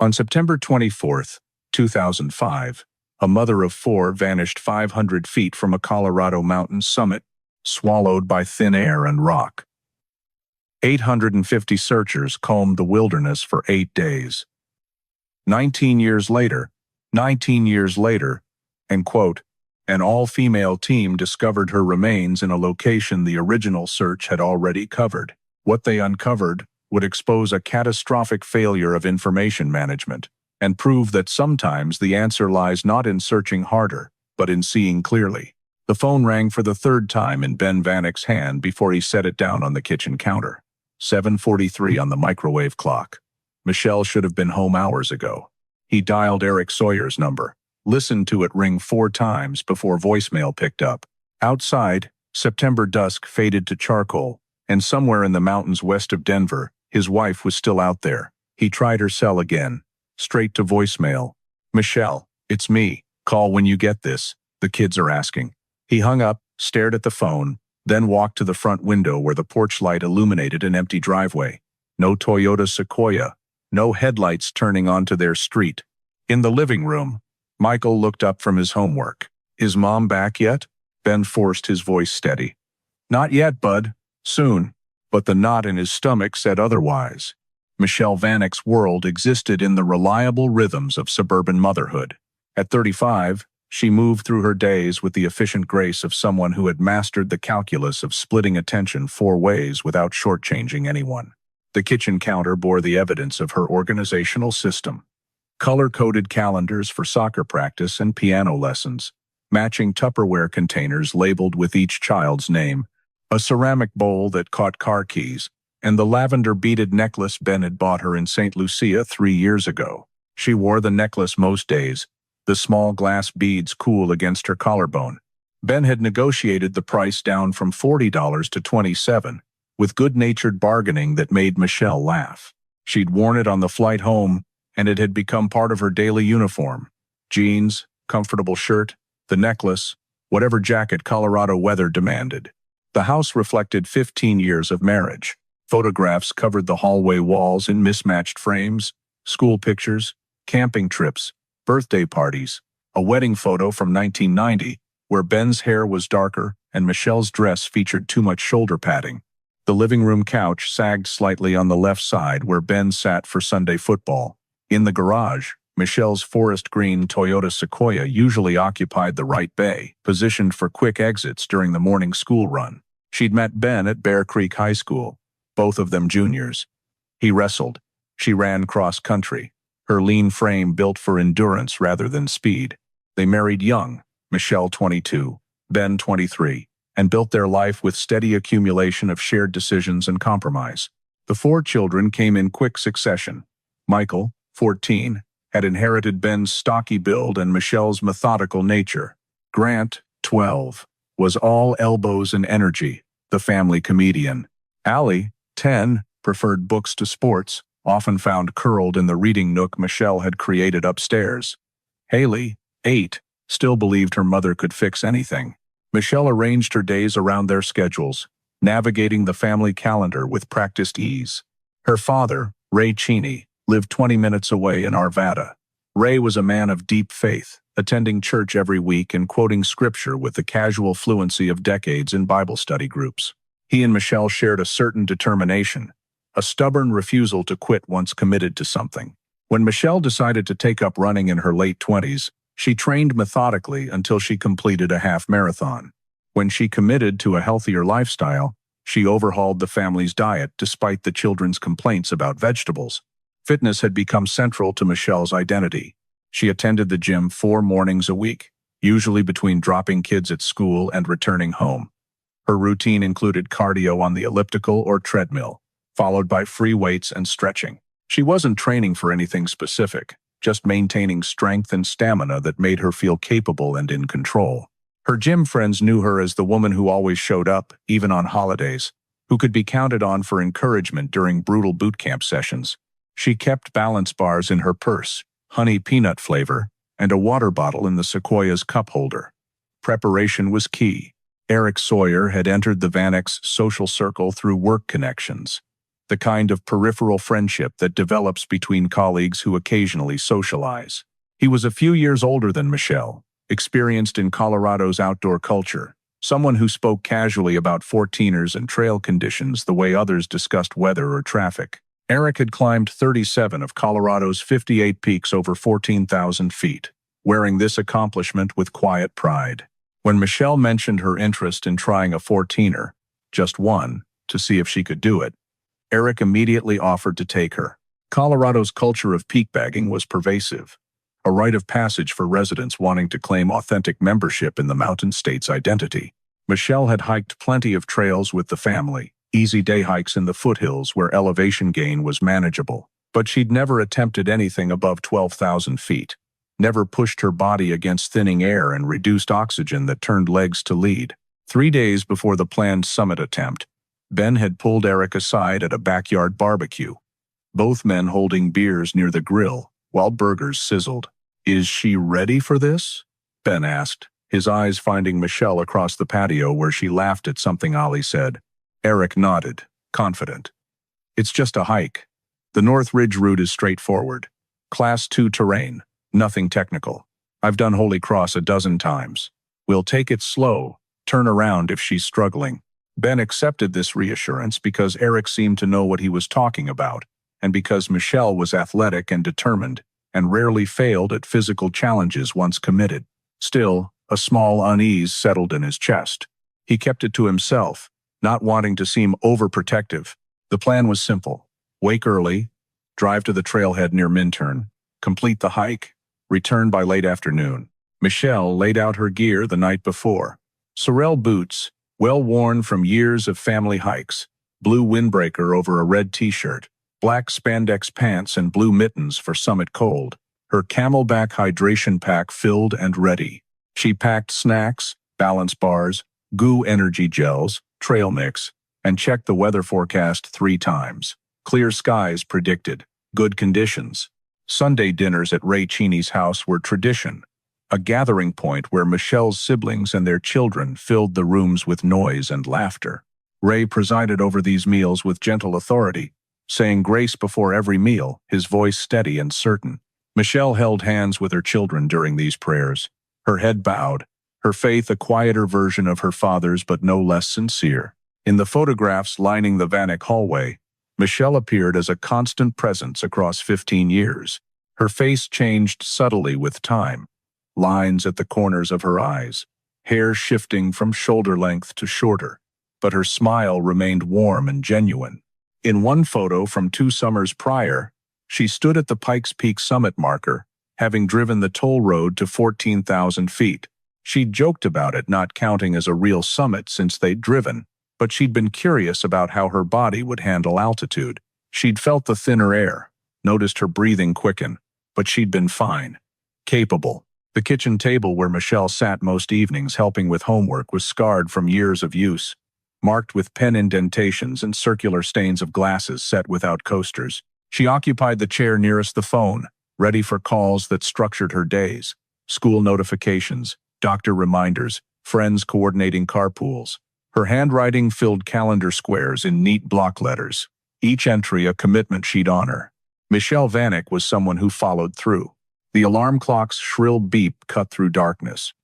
On September 24, 2005, a mother of four vanished 500 feet from a Colorado mountain summit, swallowed by thin air and rock. 850 searchers combed the wilderness for 8 days. 19 years later, and quote, an all-female team discovered her remains in a location the original search had already covered. What they uncovered would expose a catastrophic failure of information management and prove that sometimes the answer lies not in searching harder, but in seeing clearly. The phone rang for the third time in Ben Vanek's hand before he set it down on the kitchen counter. 7:43 on the microwave clock. Michelle should have been home hours ago. He dialed Eric Sawyer's number, listened to it ring 4 times before voicemail picked up. Outside, September dusk faded to charcoal, and somewhere in the mountains west of Denver, his wife was still out there. He tried her cell again, straight to voicemail. Michelle, it's me. Call when you get this. The kids are asking. He hung up, stared at the phone, then walked to the front window where the porch light illuminated an empty driveway. No Toyota Sequoia, no headlights turning onto their street. In the living room, Michael looked up from his homework. Is Mom back yet? Ben forced his voice steady. Not yet, bud. Soon. But the knot in his stomach said otherwise. Michelle Vanek's world existed in the reliable rhythms of suburban motherhood. At 35, she moved through her days with the efficient grace of someone who had mastered the calculus of splitting attention 4 ways without shortchanging anyone. The kitchen counter bore the evidence of her organizational system. Color-coded calendars for soccer practice and piano lessons, matching Tupperware containers labeled with each child's name, a ceramic bowl that caught car keys, and the lavender-beaded necklace Ben had bought her in St. Lucia 3 years ago. She wore the necklace most days, the small glass beads cool against her collarbone. Ben had negotiated the price down from $40 to $27, with good-natured bargaining that made Michelle laugh. She'd worn it on the flight home, and it had become part of her daily uniform. Jeans, comfortable shirt, the necklace, whatever jacket Colorado weather demanded. The house reflected 15 years of marriage. Photographs covered the hallway walls in mismatched frames, school pictures, camping trips, birthday parties, a wedding photo from 1990 where Ben's hair was darker and Michelle's dress featured too much shoulder padding. The living room couch sagged slightly on the left side where Ben sat for Sunday football. In the garage, Michelle's forest green Toyota Sequoia usually occupied the right bay, positioned for quick exits during the morning school run. She'd met Ben at Bear Creek High School, both of them juniors. He wrestled. She ran cross-country, her lean frame built for endurance rather than speed. They married young, Michelle 22, Ben 23, and built their life with steady accumulation of shared decisions and compromise. The 4 children came in quick succession. Michael, 14, had inherited Ben's stocky build and Michelle's methodical nature. Grant, 12, was all elbows and energy, the family comedian. Allie, 10, preferred books to sports, often found curled in the reading nook Michelle had created upstairs. Haley, 8, still believed her mother could fix anything. Michelle arranged her days around their schedules, navigating the family calendar with practiced ease. Her father, Ray Cheney, lived 20 minutes away in Arvada. Ray was a man of deep faith, attending church every week and quoting scripture with the casual fluency of decades in Bible study groups. He and Michelle shared a certain determination, a stubborn refusal to quit once committed to something. When Michelle decided to take up running in her late 20s, she trained methodically until she completed a half marathon. When she committed to a healthier lifestyle, she overhauled the family's diet despite the children's complaints about vegetables. Fitness had become central to Michelle's identity. She attended the gym 4 mornings a week, usually between dropping kids at school and returning home. Her routine included cardio on the elliptical or treadmill, followed by free weights and stretching. She wasn't training for anything specific, just maintaining strength and stamina that made her feel capable and in control. Her gym friends knew her as the woman who always showed up, even on holidays, who could be counted on for encouragement during brutal boot camp sessions. She kept balance bars in her purse, honey peanut flavor, and a water bottle in the Sequoia's cup holder. Preparation was key. Eric Sawyer had entered the Vanek's social circle through work connections. the kind of peripheral friendship that develops between colleagues who occasionally socialize. He was a few years older than Michelle, experienced in Colorado's outdoor culture, someone who spoke casually about 14ers and trail conditions the way others discussed weather or traffic. Eric had climbed 37 of Colorado's 58 peaks over 14,000 feet, wearing this accomplishment with quiet pride. When Michelle mentioned her interest in trying a 14er, just one, to see if she could do it, Eric immediately offered to take her. Colorado's culture of peak bagging was pervasive, a rite of passage for residents wanting to claim authentic membership in the mountain state's identity. Michelle had hiked plenty of trails with the family, easy day hikes in the foothills where elevation gain was manageable, but she'd never attempted anything above 12,000 feet, never pushed her body against thinning air and reduced oxygen that turned legs to lead. 3 days before the planned summit attempt, Ben had pulled Eric aside at a backyard barbecue, both men holding beers near the grill while burgers sizzled. "Is she ready for this?" Ben asked, his eyes finding Michelle across the patio where she laughed at something Ollie said. Eric nodded, confident. "It's just a hike. The North Ridge route is straightforward. Class 2 terrain, nothing technical. I've done Holy Cross a dozen times. We'll take it slow, turn around if she's struggling." Ben accepted this reassurance because Eric seemed to know what he was talking about, and because Michelle was athletic and determined, and rarely failed at physical challenges once committed. Still, a small unease settled in his chest. He kept it to himself, not wanting to seem overprotective. The plan was simple. Wake early, drive to the trailhead near Minturn, complete the hike, return by late afternoon. Michelle laid out her gear the night before. Sorel boots, well worn from years of family hikes, blue windbreaker over a red t-shirt, black spandex pants and blue mittens for summit cold, her Camelback hydration pack filled and ready. She packed snacks, balance bars, goo energy gels, trail mix, and checked the weather forecast 3 times. Clear skies predicted, good conditions. Sunday dinners at Ray Cheney's house were tradition, a gathering point where Michelle's siblings and their children filled the rooms with noise and laughter. Ray presided over these meals with gentle authority, saying grace before every meal, his voice steady and certain. Michelle held hands with her children during these prayers, her head bowed, her faith a quieter version of her father's but no less sincere. In the photographs lining the Vanek hallway, Michelle appeared as a constant presence across 15 years. Her face changed subtly with time, lines at the corners of her eyes, hair shifting from shoulder length to shorter, but her smile remained warm and genuine. In one photo from 2 summers prior, she stood at the Pikes Peak summit marker, having driven the toll road to 14,000 feet. She'd joked about it not counting as a real summit since they'd driven, but she'd been curious about how her body would handle altitude. She'd felt the thinner air, noticed her breathing quicken, but she'd been fine, capable. The kitchen table where Michelle sat most evenings helping with homework was scarred from years of use, marked with pen indentations and circular stains of glasses set without coasters. She occupied the chair nearest the phone, ready for calls that structured her days. School notifications, doctor reminders, friends coordinating carpools. Her handwriting filled calendar squares in neat block letters, each entry a commitment she'd honor. Michelle Vanek was someone who followed through. The alarm clock's shrill beep cut through darkness.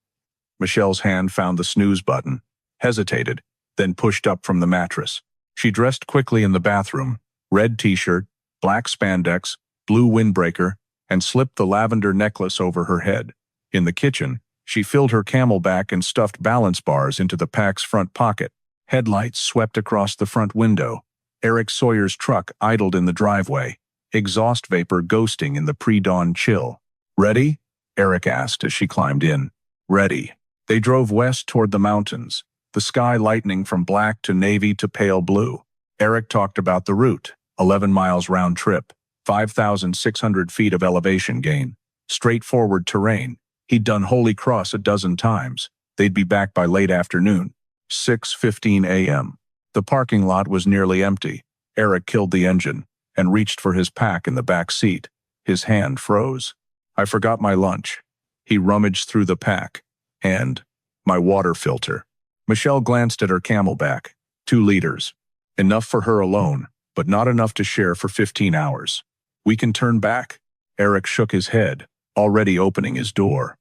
Michelle's hand found the snooze button, hesitated, then pushed up from the mattress. She dressed quickly in the bathroom, red t-shirt, black spandex, blue windbreaker, and slipped the lavender necklace over her head. In the kitchen, she filled her Camelback and stuffed balance bars into the pack's front pocket. Headlights swept across the front window. Eric Sawyer's truck idled in the driveway, exhaust vapor ghosting in the pre-dawn chill. "Ready?" Eric asked as she climbed in. "Ready." They drove west toward the mountains, the sky lightening from black to navy to pale blue. Eric talked about the route, 11 miles round trip, 5,600 feet of elevation gain, straightforward terrain. He'd done Holy Cross a dozen times. They'd be back by late afternoon. 6:15 a.m. The parking lot was nearly empty. Eric killed the engine and reached for his pack in the back seat. His hand froze. "I forgot my lunch." He rummaged through the pack. "And my water filter." Michelle glanced at her Camelback. 2 liters. Enough for her alone, but not enough to share for 15 hours. We can turn back. Eric shook his head, already opening his door.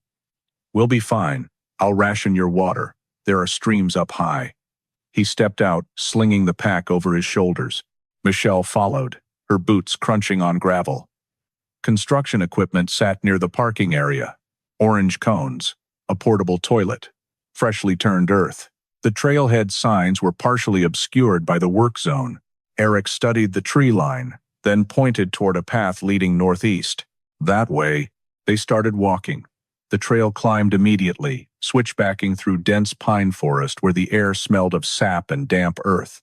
We'll be fine. I'll ration your water. There are streams up high. He stepped out, slinging the pack over his shoulders. Michelle followed, her boots crunching on gravel. Construction equipment sat near the parking area. Orange cones, a portable toilet, freshly turned earth. The trailhead signs were partially obscured by the work zone. Eric studied the tree line, then pointed toward a path leading northeast. That way, they started walking. The trail climbed immediately, switchbacking through dense pine forest where the air smelled of sap and damp earth.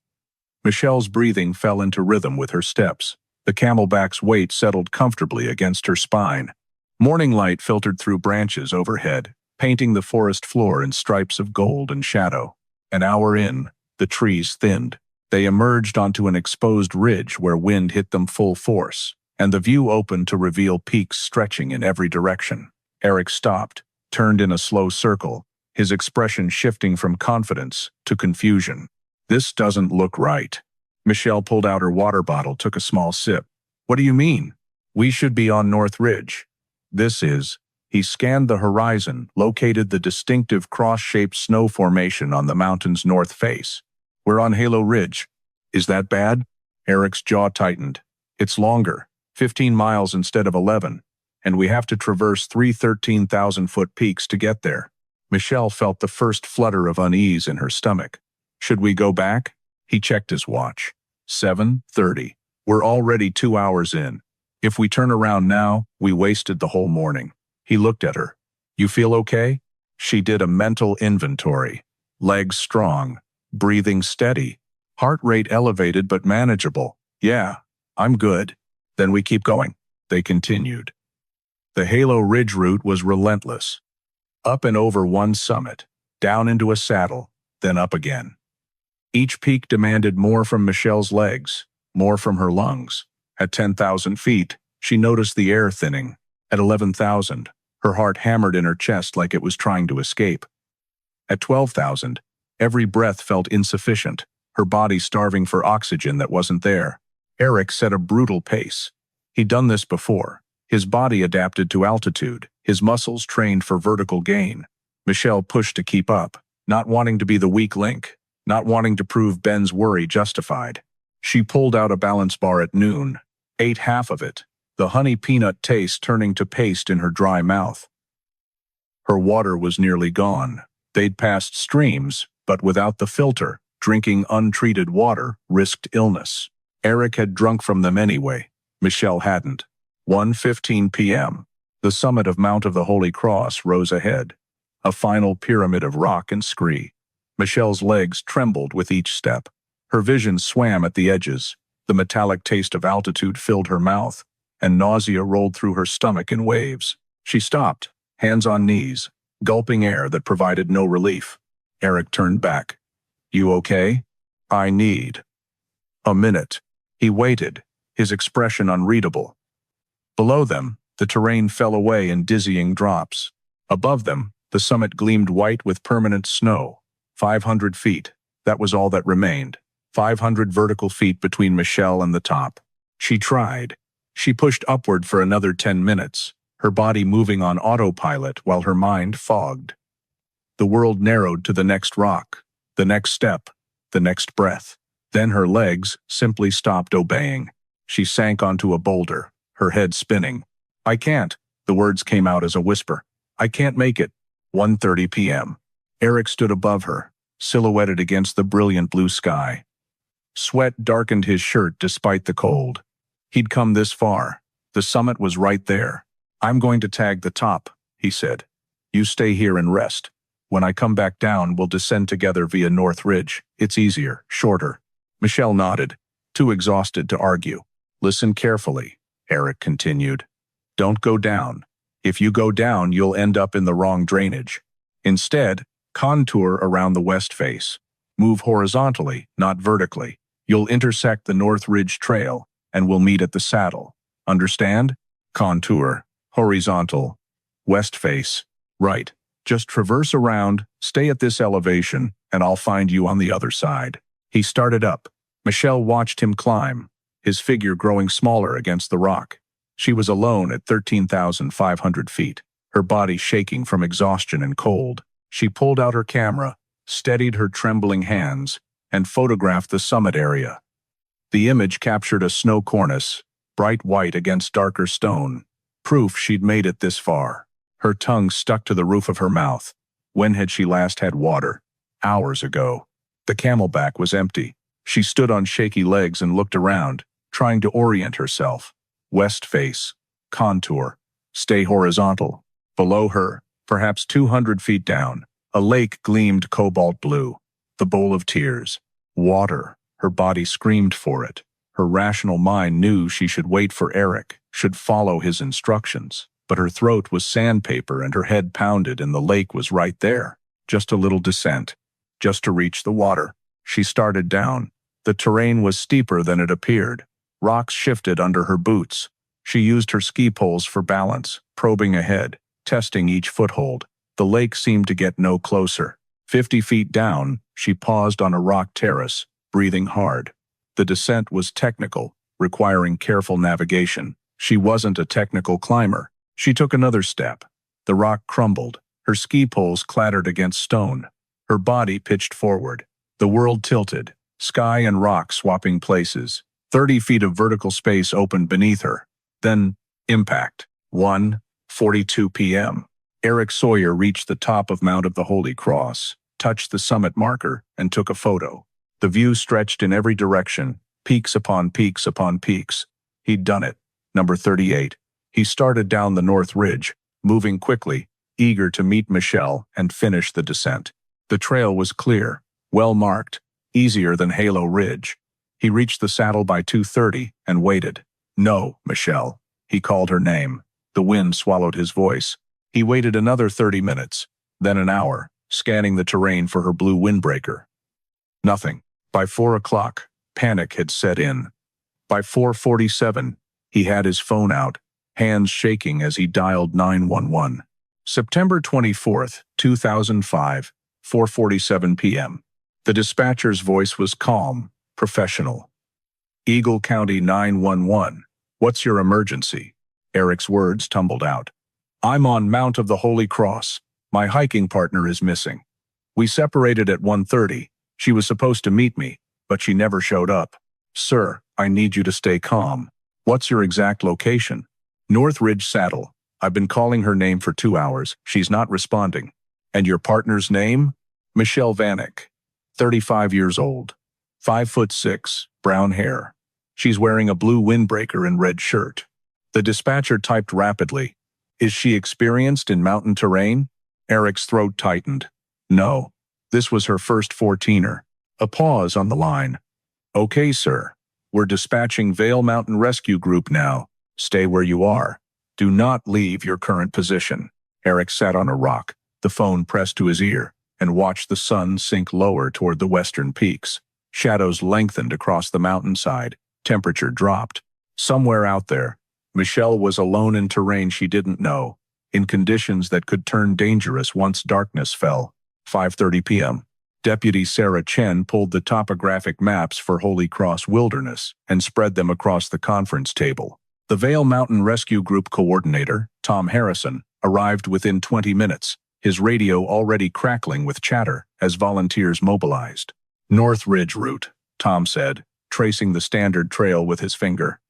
Michelle's breathing fell into rhythm with her steps. The camelback's weight settled comfortably against her spine. Morning light filtered through branches overhead, painting the forest floor in stripes of gold and shadow. An hour in, the trees thinned. They emerged onto an exposed ridge where wind hit them full force, and the view opened to reveal peaks stretching in every direction. Eric stopped, turned in a slow circle, his expression shifting from confidence to confusion. This doesn't look right. Michelle pulled out her water bottle, took a small sip. What do you mean? We should be on North Ridge. This is. He scanned the horizon, located the distinctive cross-shaped snow formation on the mountain's north face. We're on Halo Ridge. Is that bad? Eric's jaw tightened. It's longer, 15 miles instead of 11, and we have to traverse 3 13,000-foot peaks to get there. Michelle felt the first flutter of unease in her stomach. Should we go back? He checked his watch. 7:30. We're already 2 hours in. If we turn around now, we wasted the whole morning. He looked at her. You feel okay? She did a mental inventory. Legs strong, breathing steady, heart rate elevated but manageable. Yeah, I'm good. Then we keep going. They continued. The Halo Ridge route was relentless. Up and over one summit, down into a saddle, then up again. Each peak demanded more from Michelle's legs, more from her lungs. At 10,000 feet, she noticed the air thinning. At 11,000, her heart hammered in her chest like it was trying to escape. At 12,000, every breath felt insufficient, her body starving for oxygen that wasn't there. Eric set a brutal pace. He'd done this before. His body adapted to altitude, his muscles trained for vertical gain. Michelle pushed to keep up, not wanting to be the weak link, not wanting to prove Ben's worry justified. She pulled out a balance bar at noon, ate half of it, the honey peanut taste turning to paste in her dry mouth. Her water was nearly gone. They'd passed streams, but without the filter, drinking untreated water risked illness. Eric had drunk from them anyway. Michelle hadn't. 1:15 p.m. The summit of Mount of the Holy Cross rose ahead, a final pyramid of rock and scree. Michelle's legs trembled with each step. Her vision swam at the edges. The metallic taste of altitude filled her mouth, and nausea rolled through her stomach in waves. She stopped, hands on knees, gulping air that provided no relief. Eric turned back. You okay? I need a minute. He waited, his expression unreadable. Below them, the terrain fell away in dizzying drops. Above them, the summit gleamed white with permanent snow. 500 feet, that was all that remained. 500 vertical feet between Michelle and the top. She tried. She pushed upward for another 10 minutes, her body moving on autopilot while her mind fogged. The world narrowed to the next rock, the next step, the next breath. Then her legs simply stopped obeying. She sank onto a boulder, her head spinning. I can't. The words came out as a whisper. I can't make it. 1:30 p.m. Eric stood above her, silhouetted against the brilliant blue sky. Sweat darkened his shirt despite the cold. He'd come this far. The summit was right there. I'm going to tag the top, he said. You stay here and rest. When I come back down, we'll descend together via North Ridge. It's easier, shorter. Michelle nodded, too exhausted to argue. Listen carefully, Eric continued. Don't go down. If you go down, you'll end up in the wrong drainage. Instead, contour around the west face. Move horizontally, not vertically. You'll intersect the North Ridge Trail, and we'll meet at the saddle. Understand? Contour, horizontal, west face. Right. Just traverse around, stay at this elevation, and I'll find you on the other side. He started up. Michelle watched him climb, his figure growing smaller against the rock. She was alone at 13,500 feet, her body shaking from exhaustion and cold. She pulled out her camera, steadied her trembling hands, and photographed the summit area. The image captured a snow cornice, bright white against darker stone, proof she'd made it this far. Her tongue stuck to the roof of her mouth. When had she last had water? Hours ago. The camelback was empty. She stood on shaky legs and looked around, trying to orient herself. West face, contour, stay horizontal. Below her, perhaps 200 feet down, a lake gleamed cobalt blue. The bowl of tears. Water. Her body screamed for it. Her rational mind knew she should wait for Eric, should follow his instructions. But her throat was sandpaper and her head pounded and the lake was right there. Just a little descent. Just to reach the water. She started down. The terrain was steeper than it appeared. Rocks shifted under her boots. She used her ski poles for balance, probing ahead, testing each foothold. The lake seemed to get no closer. 50 feet down, she paused on a rock terrace, breathing hard. The descent was technical, requiring careful navigation. She wasn't a technical climber. She took another step. The rock crumbled. Her ski poles clattered against stone. Her body pitched forward. The world tilted, sky and rock swapping places. 30 feet of vertical space opened beneath her. Then, impact. 1:42 p.m. Eric Sawyer reached the top of Mount of the Holy Cross, touched the summit marker, and took a photo. The view stretched in every direction, peaks upon peaks upon peaks. He'd done it. Number 38. He started down the north ridge, moving quickly, eager to meet Michelle and finish the descent. The trail was clear, well marked, easier than Halo Ridge. He reached the saddle by 2:30 and waited. No, Michelle. He called her name. The wind swallowed his voice. He waited another 30 minutes, then an hour, scanning the terrain for her blue windbreaker. Nothing. By 4 o'clock, panic had set in. By 4:47, he had his phone out, hands shaking as he dialed 911. September 24th, 2005, 4:47 p.m. The dispatcher's voice was calm, professional. Eagle County 911. What's your emergency? Eric's words tumbled out. I'm on Mount of the Holy Cross. My hiking partner is missing. We separated at 1:30. She was supposed to meet me, but she never showed up. Sir, I need you to stay calm. What's your exact location? North Ridge Saddle. I've been calling her name for 2 hours. She's not responding. And your partner's name? Michelle Vanek. 35 years old. 5'6", brown hair. She's wearing a blue windbreaker and red shirt. The dispatcher typed rapidly. Is she experienced in mountain terrain? Eric's throat tightened. No. This was her first 14er. A pause on the line. Okay, sir. We're dispatching Vail Mountain Rescue Group now. Stay where you are. Do not leave your current position. Eric sat on a rock, the phone pressed to his ear, and watched the sun sink lower toward the western peaks. Shadows lengthened across the mountainside. Temperature dropped. Somewhere out there, Michelle was alone in terrain she didn't know, in conditions that could turn dangerous once darkness fell. 5:30 p.m. Deputy Sarah Chen pulled the topographic maps for Holy Cross Wilderness and spread them across the conference table. The Vail Mountain Rescue Group coordinator, Tom Harrison, arrived within 20 minutes, his radio already crackling with chatter as volunteers mobilized. North Ridge route, Tom said, tracing the standard trail with his finger.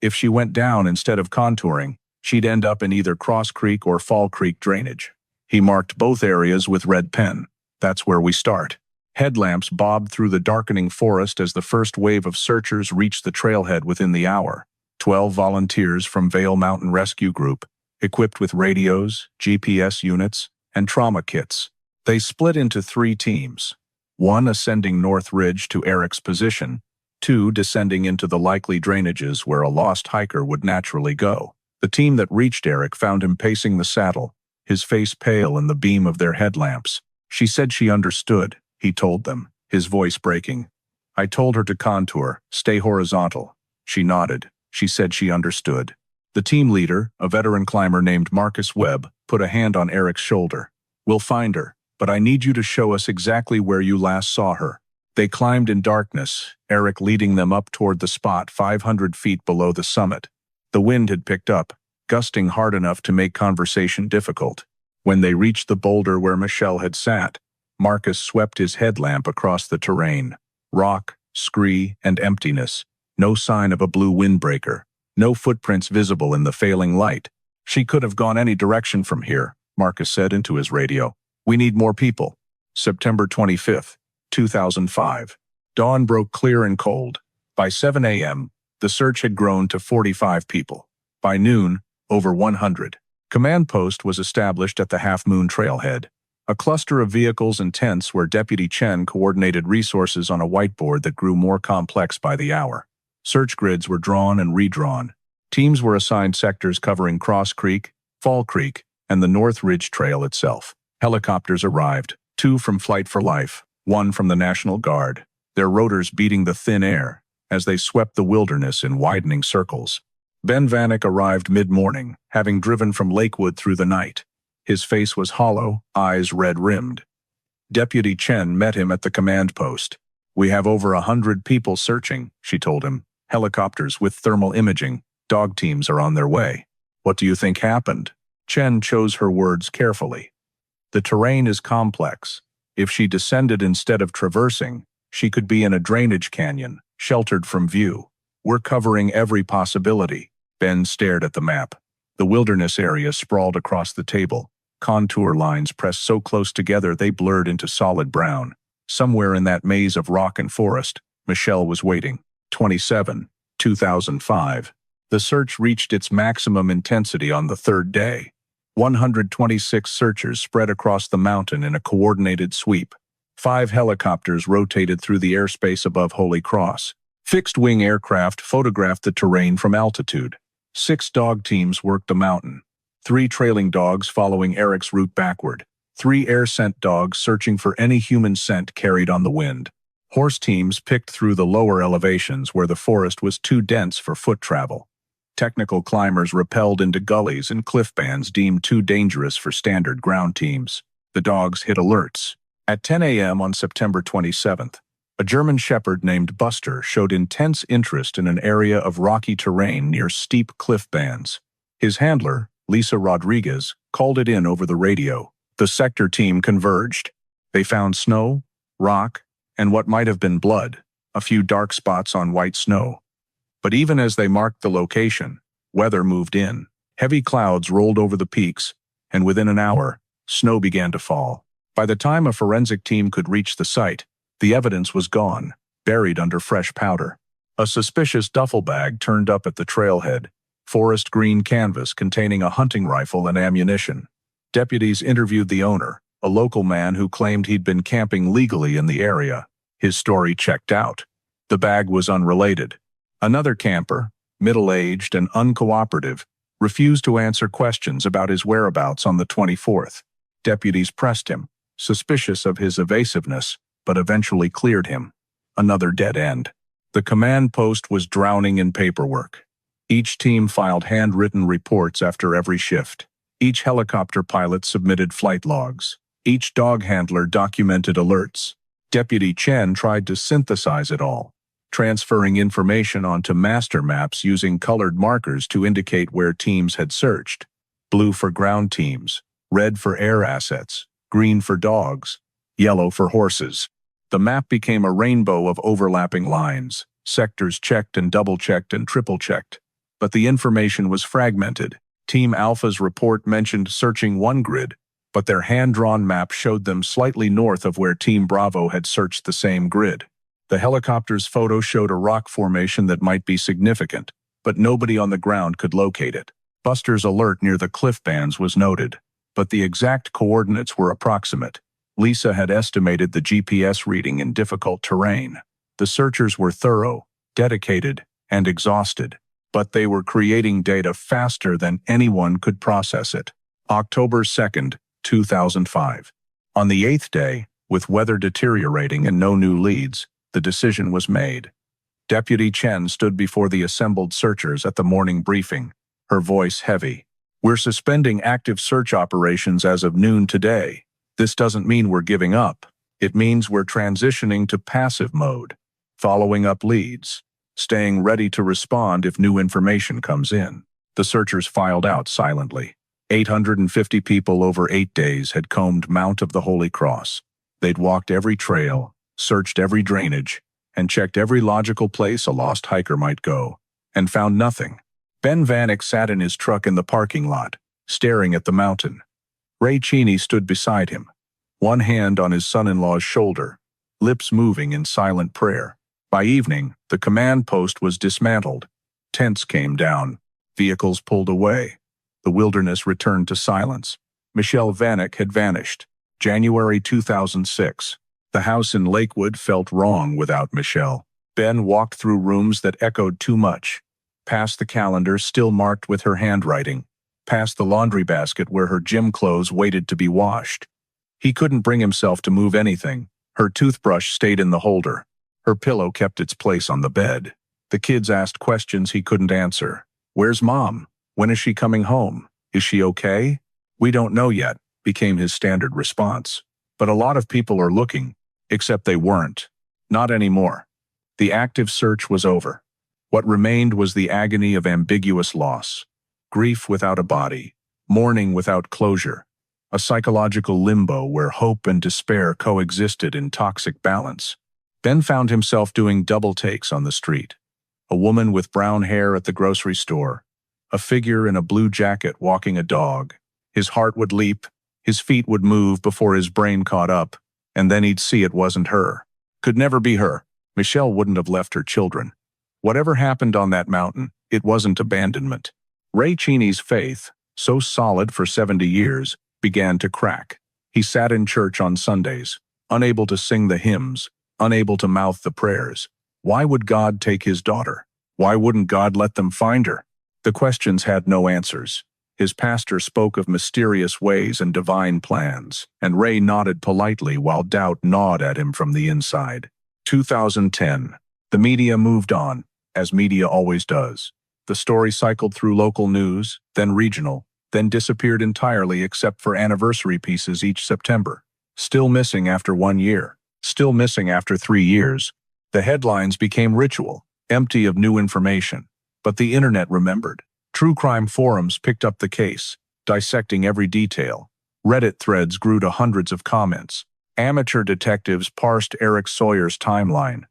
If she went down instead of contouring, she'd end up in either Cross Creek or Fall Creek drainage. He marked both areas with red pen. That's where we start. Headlamps bobbed through the darkening forest as the first wave of searchers reached the trailhead within the hour. 12 volunteers from Vail Mountain Rescue Group, equipped with radios, GPS units, and trauma kits. They split into 3 teams. 1 ascending North Ridge to Eric's position, 2 descending into the likely drainages where a lost hiker would naturally go. The team that reached Eric found him pacing the saddle, his face pale in the beam of their headlamps. She said she understood, he told them, his voice breaking. I told her to contour, stay horizontal. She nodded. She said she understood. The team leader, a veteran climber named Marcus Webb, put a hand on Eric's shoulder. We'll find her, but I need you to show us exactly where you last saw her. They climbed in darkness, Eric leading them up toward the spot 500 feet below the summit. The wind had picked up, gusting hard enough to make conversation difficult. When they reached the boulder where Michelle had sat, Marcus swept his headlamp across the terrain. Rock, scree, and emptiness. No sign of a blue windbreaker. No footprints visible in the failing light. "She could have gone any direction from here," Marcus said into his radio. "We need more people." September 25th, 2005. Dawn broke clear and cold. By 7 a.m., the search had grown to 45 people. By noon, over 100. Command post was established at the Half Moon trailhead, a cluster of vehicles and tents where Deputy Chen coordinated resources on a whiteboard that grew more complex by the hour. Search grids were drawn and redrawn. Teams were assigned sectors covering Cross Creek, Fall Creek, and the North Ridge Trail itself. Helicopters arrived, 2 from Flight for Life, 1 from the National Guard, their rotors beating the thin air as they swept the wilderness in widening circles. Ben Vanek arrived mid-morning, having driven from Lakewood through the night. His face was hollow, eyes red-rimmed. Deputy Chen met him at the command post. "We have over 100 people searching," she told him. "Helicopters with thermal imaging. Dog teams are on their way." "What do you think happened?" Chen chose her words carefully. "The terrain is complex. If she descended instead of traversing, she could be in a drainage canyon, sheltered from view. We're covering every possibility." Ben stared at the map. The wilderness area sprawled across the table. Contour lines pressed so close together they blurred into solid brown. Somewhere in that maze of rock and forest, Michelle was waiting. 27, 2005. The search reached its maximum intensity on the third day. 126 searchers spread across the mountain in a coordinated sweep. 5 helicopters rotated through the airspace above Holy Cross. Fixed-wing aircraft photographed the terrain from altitude. 6 dog teams worked the mountain. 3 trailing dogs following Eric's route backward. 3 air-scent dogs searching for any human scent carried on the wind. Horse teams picked through the lower elevations where the forest was too dense for foot travel. Technical climbers rappelled into gullies and cliff bands deemed too dangerous for standard ground teams. The dogs hit alerts. At 10 a.m. on September 27th, a German shepherd named Buster showed intense interest in an area of rocky terrain near steep cliff bands. His handler, Lisa Rodriguez, called it in over the radio. The sector team converged. They found snow, rock, and what might have been blood, a few dark spots on white snow. But even as they marked the location, weather moved in. Heavy clouds rolled over the peaks, and within an hour, snow began to fall. By the time a forensic team could reach the site, the evidence was gone, buried under fresh powder. A suspicious duffel bag turned up at the trailhead, forest green canvas containing a hunting rifle and ammunition. Deputies interviewed the owner, a local man who claimed he'd been camping legally in the area. His story checked out. The bag was unrelated. Another camper, middle-aged and uncooperative, refused to answer questions about his whereabouts on the 24th. Deputies pressed him, suspicious of his evasiveness, but eventually cleared him. Another dead end. The command post was drowning in paperwork. Each team filed handwritten reports after every shift. Each helicopter pilot submitted flight logs. Each dog handler documented alerts. Deputy Chen tried to synthesize it all, transferring information onto master maps using colored markers to indicate where teams had searched. Blue for ground teams, red for air assets, green for dogs, yellow for horses. The map became a rainbow of overlapping lines, sectors checked and double-checked and triple-checked. But the information was fragmented. Team Alpha's report mentioned searching one grid, but their hand-drawn map showed them slightly north of where Team Bravo had searched the same grid. The helicopter's photo showed a rock formation that might be significant, but nobody on the ground could locate it. Buster's alert near the cliff bands was noted, but the exact coordinates were approximate. Lisa had estimated the GPS reading in difficult terrain. The searchers were thorough, dedicated, and exhausted, but they were creating data faster than anyone could process it. October 2nd, 2005. On the 8th day, with weather deteriorating and no new leads, the decision was made. Deputy Chen stood before the assembled searchers at the morning briefing, her voice heavy. "We're suspending active search operations as of noon today. This doesn't mean we're giving up. It means we're transitioning to passive mode, following up leads, staying ready to respond if new information comes in. The searchers filed out silently. 850 people over 8 days had combed Mount of the Holy Cross. They'd walked every trail, searched every drainage, and checked every logical place a lost hiker might go, and found nothing. Ben Vanek sat in his truck in the parking lot, staring at the mountain. Ray Cheney stood beside him, one hand on his son-in-law's shoulder, lips moving in silent prayer. By evening, the command post was dismantled. Tents came down. Vehicles pulled away. The wilderness returned to silence. Michelle Vanek had vanished. January 2006. The house in Lakewood felt wrong without Michelle. Ben walked through rooms that echoed too much. Past the calendar still marked with her handwriting. Past the laundry basket where her gym clothes waited to be washed. He couldn't bring himself to move anything. Her toothbrush stayed in the holder. Her pillow kept its place on the bed. The kids asked questions he couldn't answer. "Where's Mom? When is she coming home? Is she okay?" "We don't know yet," became his standard response. But a lot of people are looking, except they weren't. Not anymore. The active search was over. What remained was the agony of ambiguous loss. Grief without a body, mourning without closure, a psychological limbo where hope and despair coexisted in toxic balance. Ben found himself doing double takes on the street. A woman with brown hair at the grocery store, a figure in a blue jacket walking a dog. His heart would leap, his feet would move before his brain caught up, and then he'd see it wasn't her. Could never be her. Michelle wouldn't have left her children. Whatever happened on that mountain, it wasn't abandonment. Ray Cheney's faith, so solid for 70 years, began to crack. He sat in church on Sundays, unable to sing the hymns, unable to mouth the prayers. Why would God take his daughter? Why wouldn't God let them find her? The questions had no answers. His pastor spoke of mysterious ways and divine plans, and Ray nodded politely while doubt gnawed at him from the inside. 2010. The media moved on, as media always does. The story cycled through local news, then regional, then disappeared entirely except for anniversary pieces each September. Still missing after 1 year. Still missing after 3 years. The headlines became ritual, empty of new information. But the internet remembered. True crime forums picked up the case, dissecting every detail. Reddit threads grew to hundreds of comments. Amateur detectives parsed Eric Sawyer's timeline,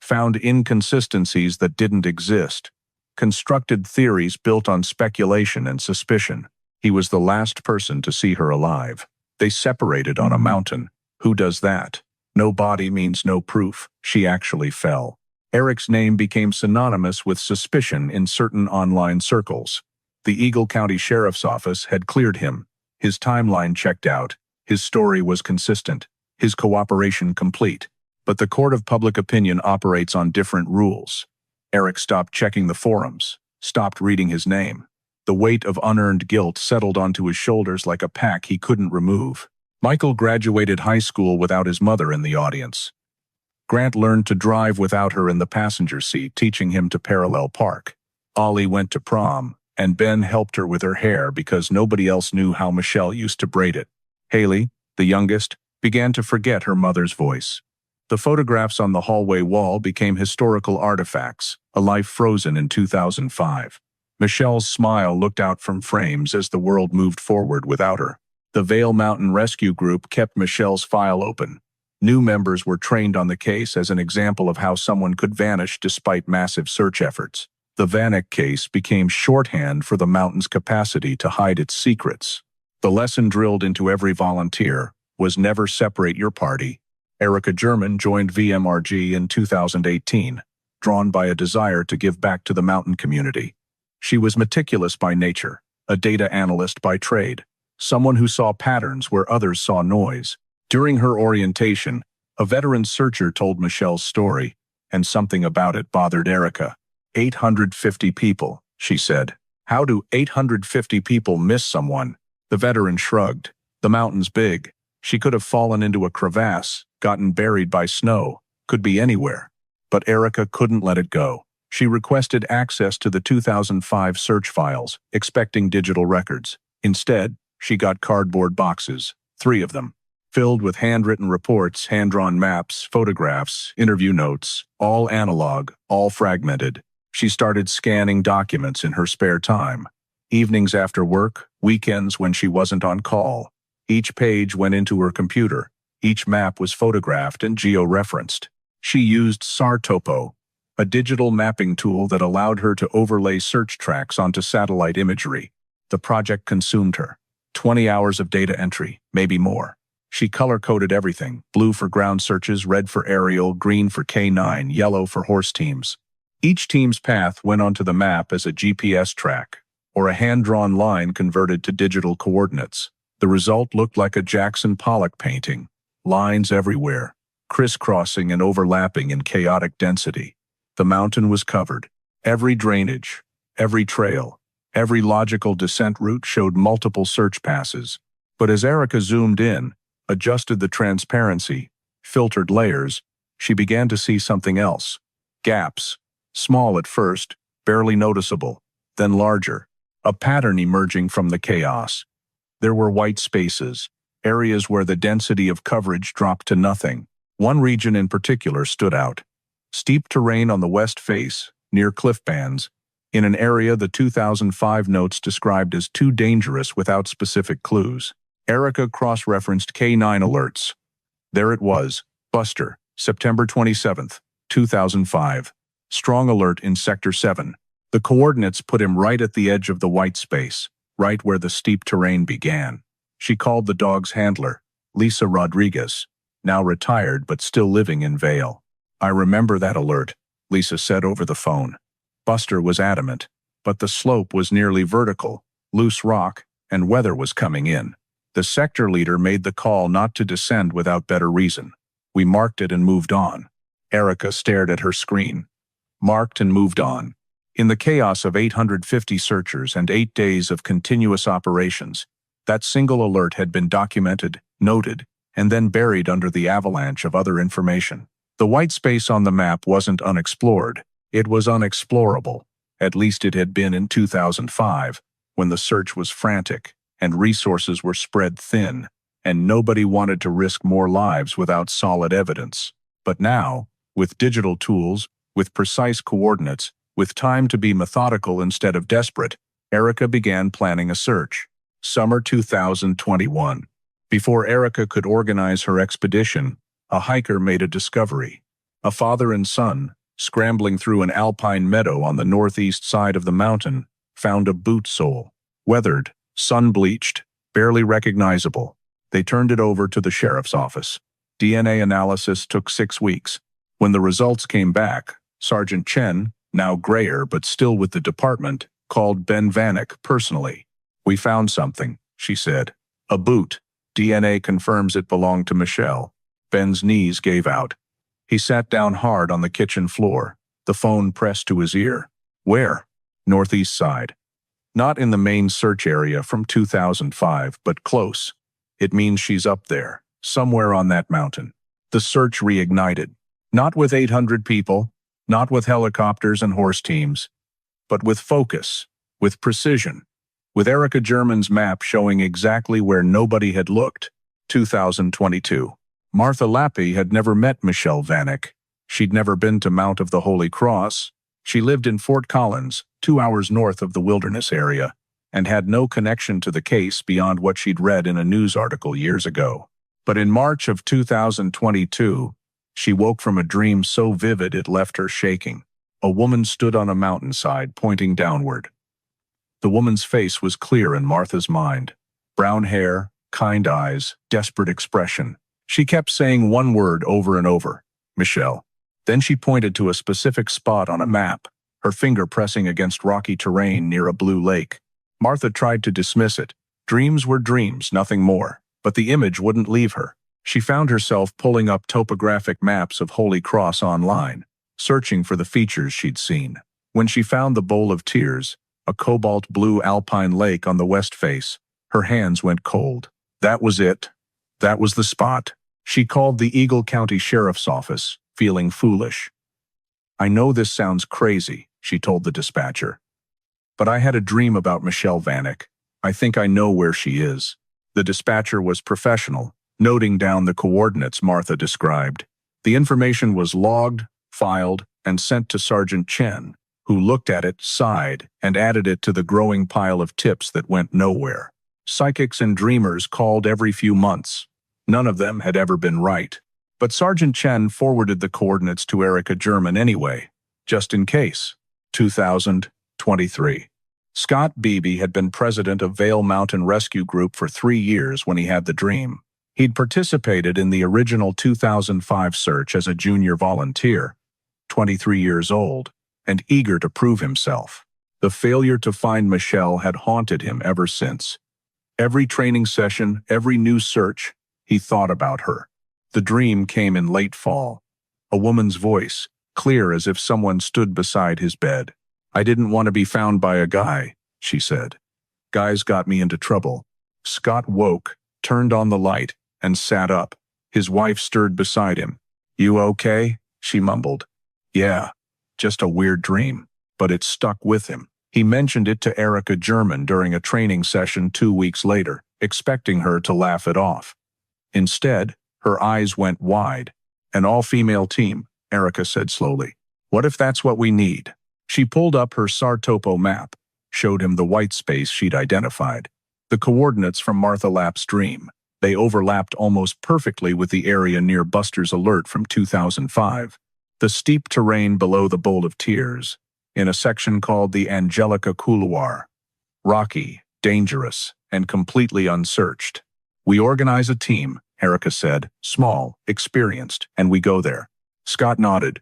found inconsistencies that didn't exist, constructed theories built on speculation and suspicion. He was the last person to see her alive. They separated on a mountain. Who does that? No body means no proof. She actually fell. Eric's name became synonymous with suspicion in certain online circles. The Eagle County Sheriff's Office had cleared him. His timeline checked out. His story was consistent. His cooperation complete. But the court of public opinion operates on different rules. Eric stopped checking the forums, stopped reading his name. The weight of unearned guilt settled onto his shoulders like a pack he couldn't remove. Michael graduated high school without his mother in the audience. Grant learned to drive without her in the passenger seat, teaching him to parallel park. Ollie went to prom, and Ben helped her with her hair because nobody else knew how Michelle used to braid it. Haley, the youngest, began to forget her mother's voice. The photographs on the hallway wall became historical artifacts, a life frozen in 2005. Michelle's smile looked out from frames as the world moved forward without her. The Vail Mountain Rescue Group kept Michelle's file open. New members were trained on the case as an example of how someone could vanish despite massive search efforts. The Vanek case became shorthand for the mountain's capacity to hide its secrets. The lesson drilled into every volunteer was never separate your party. Erica German joined VMRG in 2018, drawn by a desire to give back to the mountain community. She was meticulous by nature, a data analyst by trade, someone who saw patterns where others saw noise. During her orientation, a veteran searcher told Michelle's story, and something about it bothered Erica. 850 people, she said. How do 850 people miss someone? The veteran shrugged. The mountain's big. She could have fallen into a crevasse, gotten buried by snow, could be anywhere. But Erica couldn't let it go. She requested access to the 2005 search files, expecting digital records. Instead, she got cardboard boxes, 3 of them. filled with handwritten reports, hand-drawn maps, photographs, interview notes, all analog, all fragmented. She started scanning documents in her spare time. Evenings after work, weekends when she wasn't on call. Each page went into her computer. Each map was photographed and geo-referenced. She used SAR-Topo, a digital mapping tool that allowed her to overlay search tracks onto satellite imagery. The project consumed her. 20 hours of data entry, maybe more. She color-coded everything: blue for ground searches, red for aerial, green for K9, yellow for horse teams. Each team's path went onto the map as a GPS track, or a hand-drawn line converted to digital coordinates. The result looked like a Jackson Pollock painting. Lines everywhere, crisscrossing and overlapping in chaotic density. The mountain was covered. Every drainage, every trail, every logical descent route showed multiple search passes. But as Erica zoomed in, adjusted the transparency, filtered layers, she began to see something else. Gaps, small at first, barely noticeable, then larger, a pattern emerging from the chaos. There were white spaces, areas where the density of coverage dropped to nothing. One region in particular stood out. Steep terrain on the west face, near cliff bands, in an area the 2005 notes described as too dangerous without specific clues. Erica cross-referenced K9 alerts. There it was, Buster, September 27, 2005. Strong alert in Sector 7. The coordinates put him right at the edge of the white space, right where the steep terrain began. She called the dog's handler, Lisa Rodriguez, now retired but still living in Vail. "I remember that alert," Lisa said over the phone. Buster was adamant, but the slope was nearly vertical, loose rock, and weather was coming in. The sector leader made the call not to descend without better reason. "We marked it and moved on." Erica stared at her screen. Marked and moved on. In the chaos of 850 searchers and 8 days of continuous operations, that single alert had been documented, noted, and then buried under the avalanche of other information. The white space on the map wasn't unexplored. It was unexplorable. At least it had been in 2005, when the search was frantic, and resources were spread thin, and nobody wanted to risk more lives without solid evidence. But now, with digital tools, with precise coordinates, with time to be methodical instead of desperate, Erica began planning a search. Summer 2021. Before Erica could organize her expedition, a hiker made a discovery. A father and son, scrambling through an alpine meadow on the northeast side of the mountain, found a boot sole. Weathered, sun-bleached, barely recognizable. They turned it over to the sheriff's office. DNA analysis took 6 weeks. When the results came back, Sergeant Chen, now grayer but still with the department, called Ben Vanek personally. "We found something," she said. "A boot. DNA confirms it belonged to Michelle." Ben's knees gave out. He sat down hard on the kitchen floor, the phone pressed to his ear. "Where?" "Northeast side." "Not in the main search area from 2005, but close. It means she's up there, somewhere on that mountain." The search reignited. Not with 800 people, not with helicopters and horse teams, but with focus, with precision, with Erica German's map showing exactly where nobody had looked. 2022. Martha Lappy had never met Michelle Vanek. She'd never been to Mount of the Holy Cross. She lived in Fort Collins, 2 hours north of the wilderness area, and had no connection to the case beyond what she'd read in a news article years ago. But in March of 2022, she woke from a dream so vivid it left her shaking. A woman stood on a mountainside, pointing downward. The woman's face was clear in Martha's mind. Brown hair, kind eyes, desperate expression. She kept saying one word over and over: "Michelle." Then she pointed to a specific spot on a map, her finger pressing against rocky terrain near a blue lake. Martha tried to dismiss it. Dreams were dreams, nothing more. But the image wouldn't leave her. She found herself pulling up topographic maps of Holy Cross online, searching for the features she'd seen. When she found the Bowl of Tears, a cobalt blue alpine lake on the west face, her hands went cold. That was it. That was the spot. She called the Eagle County Sheriff's Office, feeling foolish. "I know this sounds crazy," she told the dispatcher, "but I had a dream about Michelle Vanek. I think I know where she is." The dispatcher was professional, noting down the coordinates Martha described. The information was logged, filed, and sent to Sergeant Chen, who looked at it, sighed, and added it to the growing pile of tips that went nowhere. Psychics and dreamers called every few months. None of them had ever been right. But Sergeant Chen forwarded the coordinates to Erica German anyway, just in case. 2023. Scott Beebe had been president of Vail Mountain Rescue Group for 3 years when he had the dream. He'd participated in the original 2005 search as a junior volunteer, 23 years old, and eager to prove himself. The failure to find Michelle had haunted him ever since. Every training session, every new search, he thought about her. The dream came in late fall. A woman's voice, clear as if someone stood beside his bed. "I didn't want to be found by a guy," she said. "Guys got me into trouble." Scott woke, turned on the light, and sat up. His wife stirred beside him. "You okay?" she mumbled. "Yeah, just a weird dream." But it stuck with him. He mentioned it to Erica German during a training session 2 weeks later, expecting her to laugh it off. Instead, her eyes went wide. "An all-female team," Erica said slowly. "What if that's what we need?" She pulled up her Sartopo map, showed him the white space she'd identified. The coordinates from Martha Lapp's dream. They overlapped almost perfectly with the area near Buster's alert from 2005. The steep terrain below the Bowl of Tears, in a section called the Angelica Couloir. Rocky, dangerous, and completely unsearched. "We organize a team," Erica said, "small, experienced, and we go there." Scott nodded.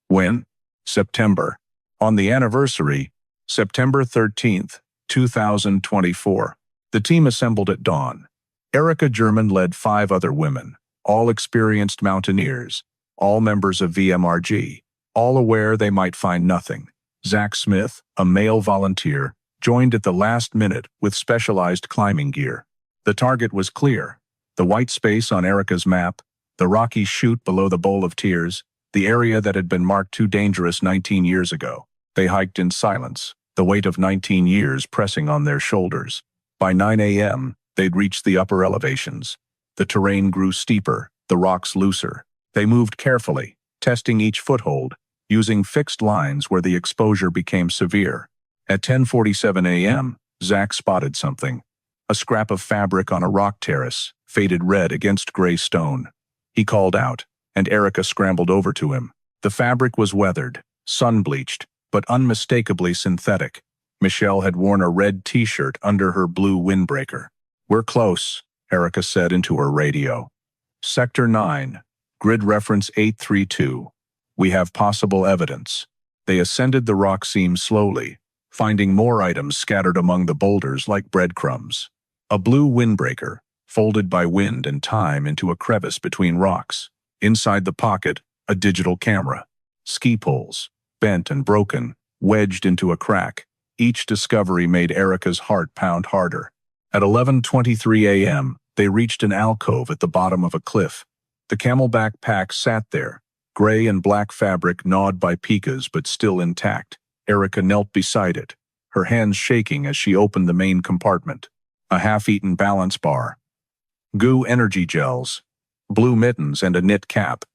"When?" "September. On the anniversary, September 13th, 2024. The team assembled at dawn. Erica German led 5 other women, all experienced mountaineers, all members of VMRG, all aware they might find nothing. Zach Smith, a male volunteer, joined at the last minute with specialized climbing gear. The target was clear. The white space on Erica's map, the rocky chute below the Bowl of Tears, the area that had been marked too dangerous 19 years ago. They hiked in silence, the weight of 19 years pressing on their shoulders. By 9 a.m., they'd reached the upper elevations. The terrain grew steeper, the rocks looser. They moved carefully, testing each foothold, using fixed lines where the exposure became severe. At 10:47 a.m., Zach spotted something. A scrap of fabric on a rock terrace, faded red against gray stone. He called out, and Erica scrambled over to him. The fabric was weathered, sun-bleached, but unmistakably synthetic. Michelle had worn a red t-shirt under her blue windbreaker. "We're close," Erica said into her radio. "Sector 9, grid reference 832. We have possible evidence." They ascended the rock seam slowly, finding more items scattered among the boulders like breadcrumbs. A blue windbreaker, folded by wind and time into a crevice between rocks. Inside the pocket, a digital camera. Ski poles, bent and broken, wedged into a crack. Each discovery made Erica's heart pound harder. At 11:23 a.m., they reached an alcove at the bottom of a cliff. The camelback pack sat there, gray and black fabric gnawed by pikas but still intact. Erica knelt beside it, her hands shaking as she opened the main compartment. A half-eaten balance bar. Goo energy gels. Blue mittens and a knit cap.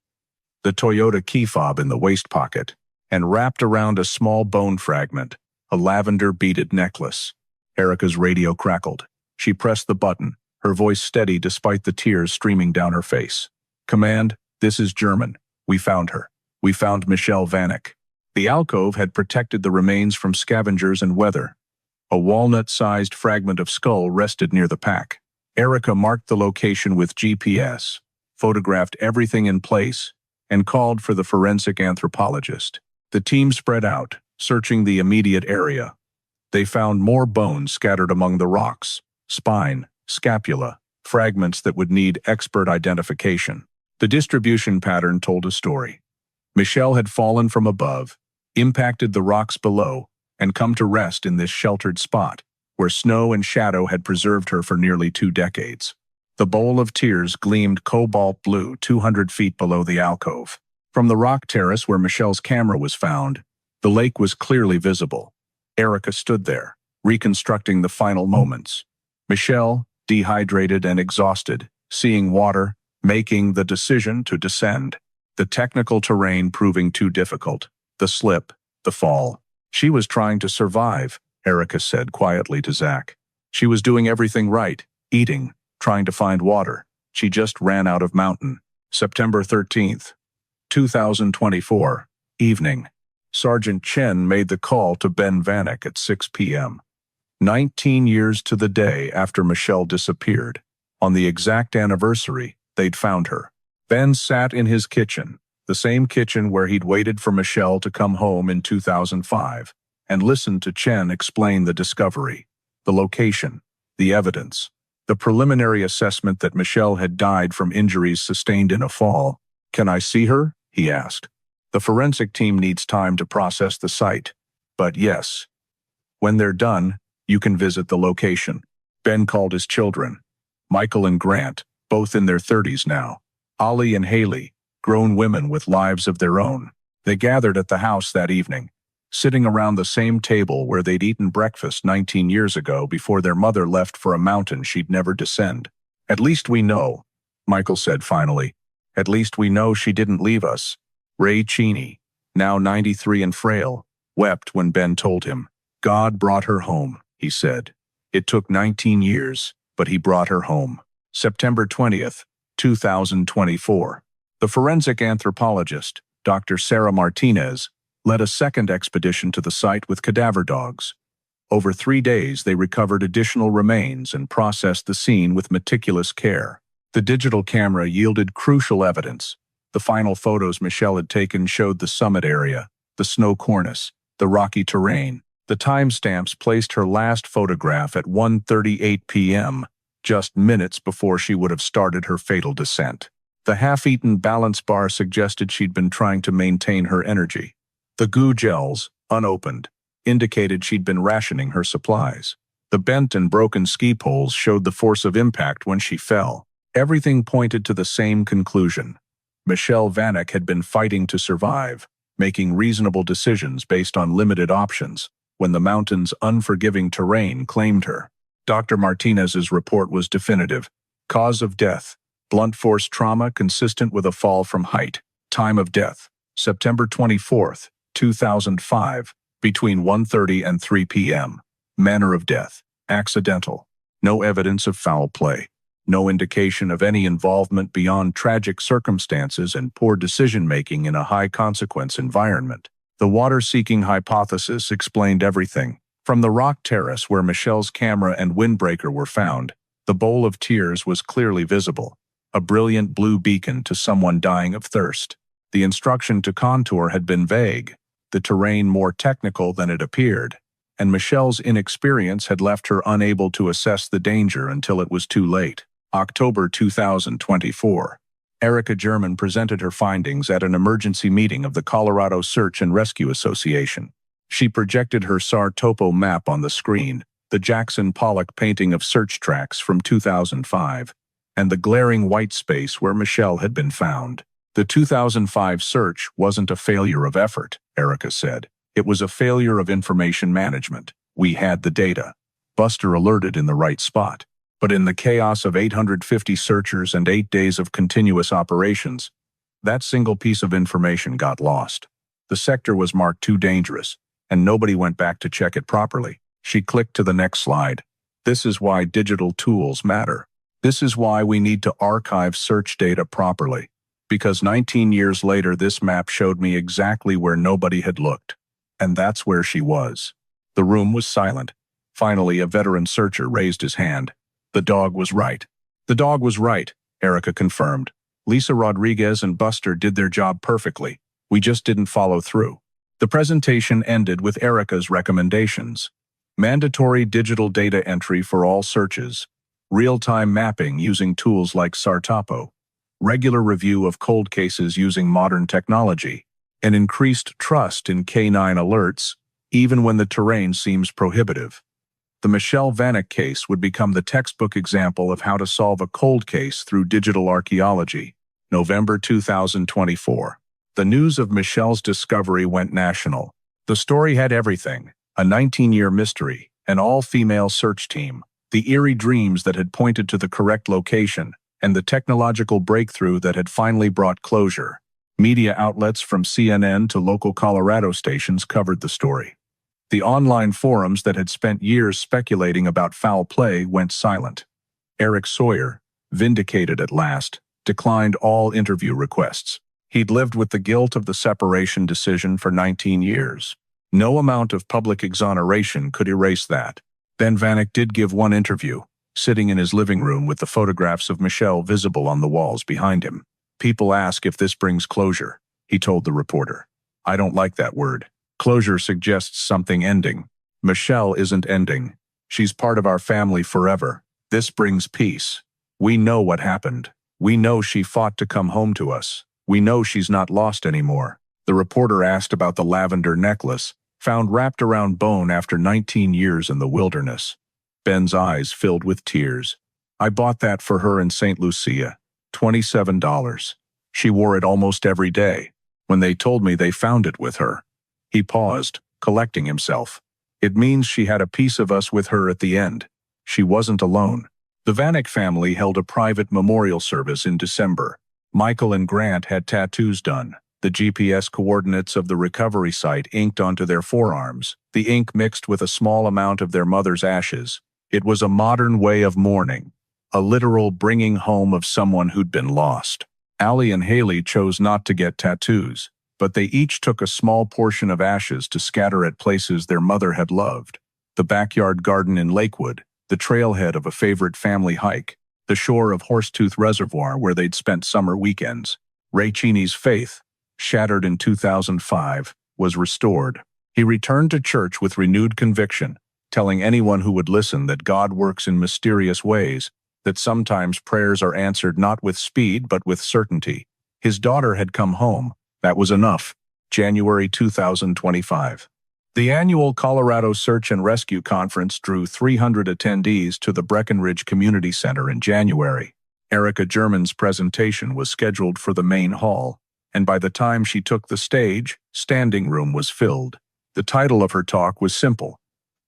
The Toyota key fob in the waist pocket. And wrapped around a small bone fragment, a lavender-beaded necklace. Erica's radio crackled. She pressed the button, her voice steady despite the tears streaming down her face. "Command, this is German. We found her. We found Michelle Vanek." The alcove had protected the remains from scavengers and weather. A walnut-sized fragment of skull rested near the pack. Erica marked the location with GPS, photographed everything in place, and called for the forensic anthropologist. The team spread out, searching the immediate area. They found more bones scattered among the rocks, spine, scapula, fragments that would need expert identification. The distribution pattern told a story. Michelle had fallen from above, impacted the rocks below, and come to rest in this sheltered spot, where snow and shadow had preserved her for nearly 2 decades. The Bowl of Tears gleamed cobalt blue 200 feet below the alcove. From the rock terrace where Michelle's camera was found, the lake was clearly visible. Erica stood there, reconstructing the final moments. Michelle, dehydrated and exhausted, seeing water, making the decision to descend. The technical terrain proving too difficult. The slip, the fall. She was trying to survive, Erica said quietly to Zach. She was doing everything right, eating, trying to find water. She just ran out of mountain. September 13th, 2024, evening. Sergeant Chen made the call to Ben Vanek at 6 p.m. 19 years to the day after Michelle disappeared. On the exact anniversary, they'd found her. Ben sat in his kitchen, the same kitchen where he'd waited for Michelle to come home in 2005, and listened to Chen explain the discovery, the location, the evidence, the preliminary assessment that Michelle had died from injuries sustained in a fall. "Can I see her?" he asked. "The forensic team needs time to process the site. But yes, when they're done, you can visit the location." Ben called his children, Michael and Grant, both in their 30s now. Ollie and Haley, grown women with lives of their own. They gathered at the house that evening, sitting around the same table where they'd eaten breakfast 19 years ago before their mother left for a mountain she'd never descend. "At least we know," Michael said finally. "At least we know she didn't leave us." Ray Cheney, now 93 and frail, wept when Ben told him. "God brought her home," he said. "It took 19 years, but he brought her home." September 20th, 2024. The forensic anthropologist, Dr. Sarah Martinez, led a second expedition to the site with cadaver dogs. Over 3 days, they recovered additional remains and processed the scene with meticulous care. The digital camera yielded crucial evidence. The final photos Michelle had taken showed the summit area, the snow cornice, the rocky terrain. The timestamps placed her last photograph at 1:38 p.m., just minutes before she would have started her fatal descent. The half-eaten balance bar suggested she'd been trying to maintain her energy. The goo gels, unopened, indicated she'd been rationing her supplies. The bent and broken ski poles showed the force of impact when she fell. Everything pointed to the same conclusion. Michelle Vanek had been fighting to survive, making reasonable decisions based on limited options, when the mountain's unforgiving terrain claimed her. Dr. Martinez's report was definitive. Cause of death: blunt force trauma consistent with a fall from height. Time of death: September 24th, 2005, between 1:30 and 3 p.m. Manner of death: accidental. No evidence of foul play. No indication of any involvement beyond tragic circumstances and poor decision-making in a high-consequence environment. The water-seeking hypothesis explained everything. From the rock terrace where Michelle's camera and windbreaker were found, the bowl of tears was clearly visible, a brilliant blue beacon to someone dying of thirst. The instruction to contour had been vague, the terrain more technical than it appeared, and Michelle's inexperience had left her unable to assess the danger until it was too late. October 2024. Erica German presented her findings at an emergency meeting of the Colorado Search and Rescue Association. She projected her SAR topo map on the screen, the Jackson Pollock painting of search tracks from 2005, and the glaring white space where Michelle had been found. The 2005 search wasn't a failure of effort, Erica said. It was a failure of information management. We had the data. Buster alerted in the right spot. But in the chaos of 850 searchers and 8 days of continuous operations, that single piece of information got lost. The sector was marked too dangerous, and nobody went back to check it properly. She clicked to the next slide. This is why digital tools matter. This is why we need to archive search data properly. Because 19 years later, this map showed me exactly where nobody had looked. And that's where she was. The room was silent. Finally, a veteran searcher raised his hand. The dog was right. The dog was right, Erica confirmed. Lisa Rodriguez and Buster did their job perfectly. We just didn't follow through. The presentation ended with Erica's recommendations. Mandatory digital data entry for all searches, real-time mapping using tools like SARTOPO, regular review of cold cases using modern technology, and increased trust in K9 alerts, even when the terrain seems prohibitive. The Michelle Vanek case would become the textbook example of how to solve a cold case through digital archaeology. November 2024. The news of Michelle's discovery went national. The story had everything: a 19-year mystery, an all-female search team, the eerie dreams that had pointed to the correct location, and the technological breakthrough that had finally brought closure. Media outlets from CNN to local Colorado stations covered the story. The online forums that had spent years speculating about foul play went silent. Eric Sawyer, vindicated at last, declined all interview requests. He'd lived with the guilt of the separation decision for 19 years. No amount of public exoneration could erase that. Then Vanek did give one interview, sitting in his living room with the photographs of Michelle visible on the walls behind him. "People ask if this brings closure," he told the reporter. "I don't like that word. Closure suggests something ending. Michelle isn't ending. She's part of our family forever. This brings peace. We know what happened. We know she fought to come home to us. We know she's not lost anymore." The reporter asked about the lavender necklace, found wrapped around bone after 19 years in the wilderness. Ben's eyes filled with tears. "I bought that for her in St. Lucia. $27. She wore it almost every day. When they told me they found it with her." He paused, collecting himself. "It means she had a piece of us with her at the end. She wasn't alone." The Vanek family held a private memorial service in December. Michael and Grant had tattoos done, the GPS coordinates of the recovery site inked onto their forearms, the ink mixed with a small amount of their mother's ashes. It was a modern way of mourning, a literal bringing home of someone who'd been lost. Allie and Haley chose not to get tattoos, but they each took a small portion of ashes to scatter at places their mother had loved. The backyard garden in Lakewood, the trailhead of a favorite family hike, the shore of Horsetooth Reservoir where they'd spent summer weekends. Ray Cheney's faith, shattered in 2005, was restored. He returned to church with renewed conviction, telling anyone who would listen that God works in mysterious ways, that sometimes prayers are answered not with speed but with certainty. His daughter had come home. That was enough. January 2025. The annual Colorado Search and Rescue Conference drew 300 attendees to the Breckenridge Community Center in January. Erica German's presentation was scheduled for the main hall, and by the time she took the stage, standing room was filled. The title of her talk was simple: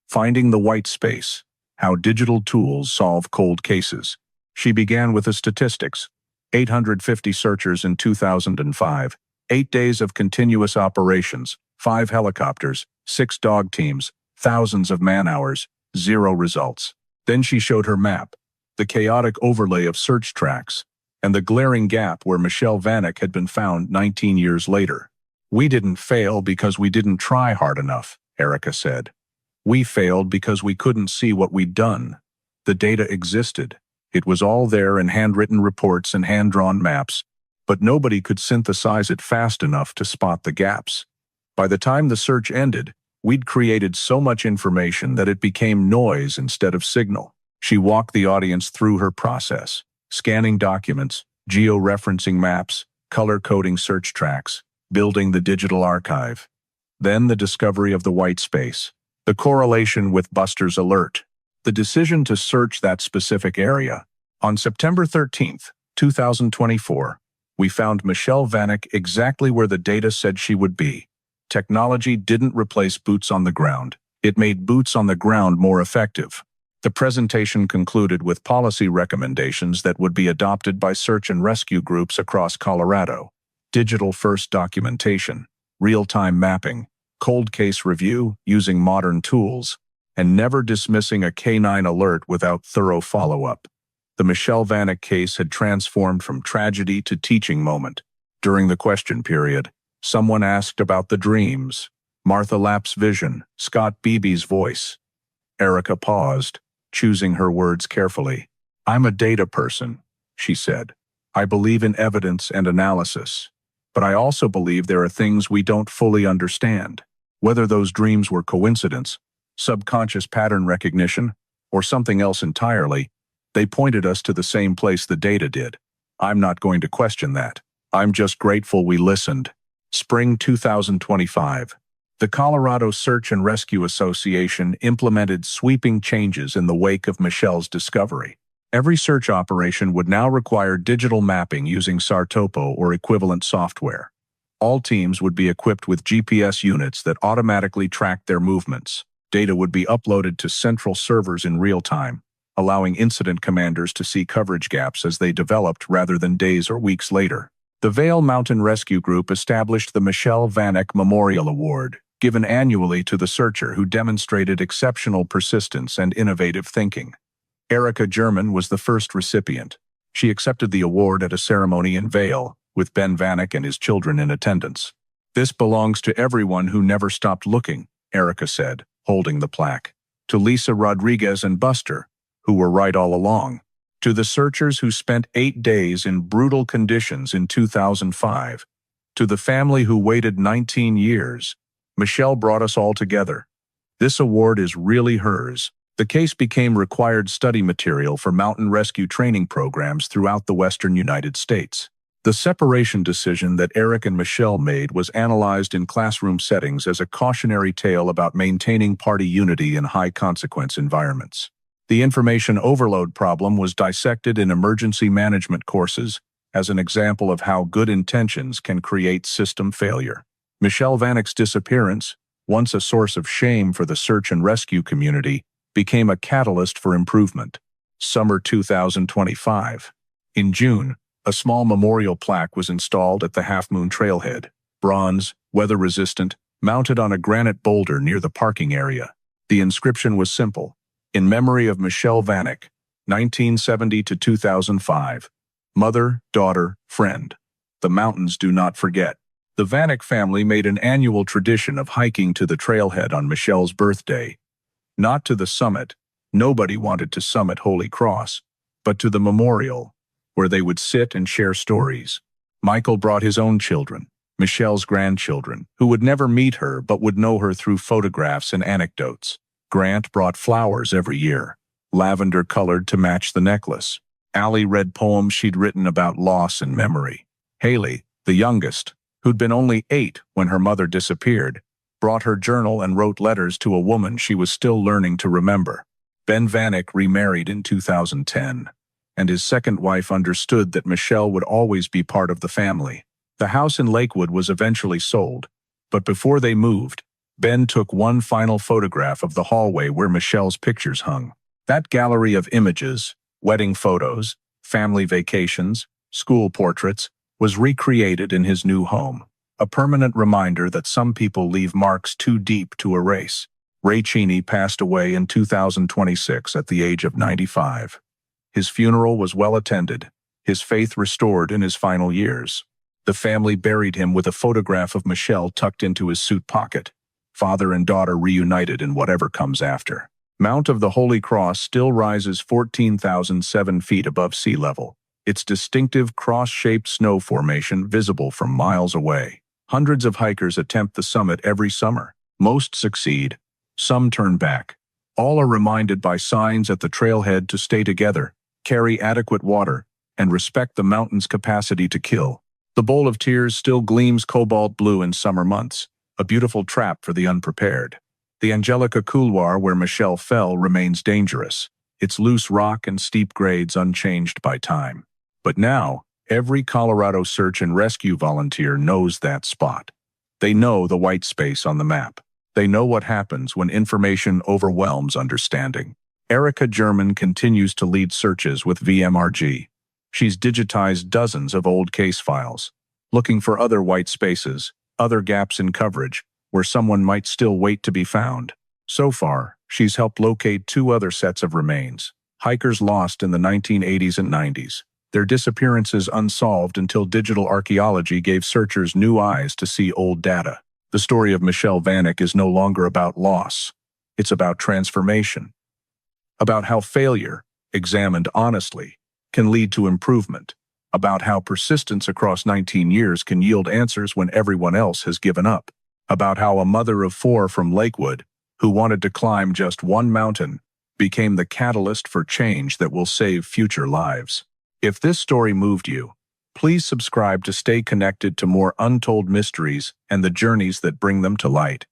Finding the White Space, How Digital Tools Solve Cold Cases. She began with the statistics: 850 searchers in 2005, 8 days of continuous operations, 5 helicopters, 6 dog teams, thousands of man-hours, 0 results. Then she showed her map, the chaotic overlay of search tracks, and the glaring gap where Michelle Vanek had been found 19 years later. "We didn't fail because we didn't try hard enough," Erica said. "We failed because we couldn't see what we'd done. The data existed. It was all there in handwritten reports and hand-drawn maps, but nobody could synthesize it fast enough to spot the gaps. By the time the search ended, we'd created so much information that it became noise instead of signal." She walked the audience through her process, scanning documents, geo-referencing maps, color-coding search tracks, building the digital archive. Then the discovery of the white space, the correlation with Buster's alert, the decision to search that specific area. On September 13, 2024, we found Michelle Vanek exactly where the data said she would be. Technology didn't replace boots on the ground. It made boots on the ground more effective. The presentation concluded with policy recommendations that would be adopted by search and rescue groups across Colorado: digital-first documentation, real-time mapping, cold case review using modern tools, and never dismissing a K-9 alert without thorough follow-up. The Michelle Vanek case had transformed from tragedy to teaching moment. During the question period, someone asked about the dreams, Martha Lapp's vision, Scott Beebe's voice. Erica paused, choosing her words carefully. "I'm a data person," she said. "I believe in evidence and analysis. But I also believe there are things we don't fully understand. Whether those dreams were coincidence, subconscious pattern recognition, or something else entirely, they pointed us to the same place the data did. I'm not going to question that. I'm just grateful we listened." Spring 2025. The Colorado Search and Rescue Association implemented sweeping changes in the wake of Michelle's discovery. Every search operation would now require digital mapping using Sartopo or equivalent software. All teams would be equipped with GPS units that automatically tracked their movements. Data would be uploaded to central servers in real time. allowing incident commanders to see coverage gaps as they developed rather than days or weeks later. The Vail Mountain Rescue Group established the Michelle Vanek Memorial Award, given annually to the searcher who demonstrated exceptional persistence and innovative thinking. Erica German was the first recipient. She accepted the award at a ceremony in Vail, with Ben Vanek and his children in attendance. "This belongs to everyone who never stopped looking," Erica said, holding the plaque. "To Lisa Rodriguez and Buster, who were right all along. To the searchers who spent 8 days in brutal conditions in 2005. To the family who waited 19 years. Michelle brought us all together. This award is really hers." The case became required study material for mountain rescue training programs throughout the western United States. The separation decision that Eric and Michelle made was analyzed in classroom settings as a cautionary tale about maintaining party unity in high-consequence environments. The information overload problem was dissected in emergency management courses as an example of how good intentions can create system failure. Michelle Vanek's disappearance, once a source of shame for the search and rescue community, became a catalyst for improvement. Summer 2025. In June, a small memorial plaque was installed at the Half Moon Trailhead, bronze, weather-resistant, mounted on a granite boulder near the parking area. The inscription was simple: "In memory of Michelle Vanek, 1970 to 2005. Mother, daughter, friend. The mountains do not forget." The Vanek family made an annual tradition of hiking to the trailhead on Michelle's birthday. Not to the summit, nobody wanted to summit Holy Cross, but to the memorial, where they would sit and share stories. Michael brought his own children, Michelle's grandchildren, who would never meet her but would know her through photographs and anecdotes. Grant brought flowers every year, lavender-colored to match the necklace. Allie read poems she'd written about loss and memory. Haley, the youngest, who'd been only 8 when her mother disappeared, brought her journal and wrote letters to a woman she was still learning to remember. Ben Vanek remarried in 2010. And his second wife understood that Michelle would always be part of the family. The house in Lakewood was eventually sold, but before they moved, Ben took one final photograph of the hallway where Michelle's pictures hung. That gallery of images, wedding photos, family vacations, school portraits, was recreated in his new home, a permanent reminder that some people leave marks too deep to erase. Ray Cheney passed away in 2026 at the age of 95. His funeral was well attended, his faith restored in his final years. The family buried him with a photograph of Michelle tucked into his suit pocket. Father and daughter reunited in whatever comes after. Mount of the Holy Cross still rises 14,007 feet above sea level, its distinctive cross-shaped snow formation visible from miles away. Hundreds of hikers attempt the summit every summer. Most succeed. Some turn back. All are reminded by signs at the trailhead to stay together, carry adequate water, and respect the mountain's capacity to kill. The Bowl of Tears still gleams cobalt blue in summer months, a beautiful trap for the unprepared. The Angelica Couloir where Michelle fell remains dangerous, its loose rock and steep grades unchanged by time. But now, every Colorado search and rescue volunteer knows that spot. They know the white space on the map. They know what happens when information overwhelms understanding. Erica German continues to lead searches with VMRG. She's digitized dozens of old case files, looking for other white spaces, other gaps in coverage, where someone might still wait to be found. So far, she's helped locate 2 other sets of remains, hikers lost in the 1980s and 90s. Their disappearances unsolved until digital archaeology gave searchers new eyes to see old data. The story of Michelle Vanek is no longer about loss. It's about transformation. About how failure, examined honestly, can lead to improvement. About how persistence across 19 years can yield answers when everyone else has given up. About how a mother of 4 from Lakewood, who wanted to climb just one mountain, became the catalyst for change that will save future lives. If this story moved you, please subscribe to stay connected to more untold mysteries and the journeys that bring them to light.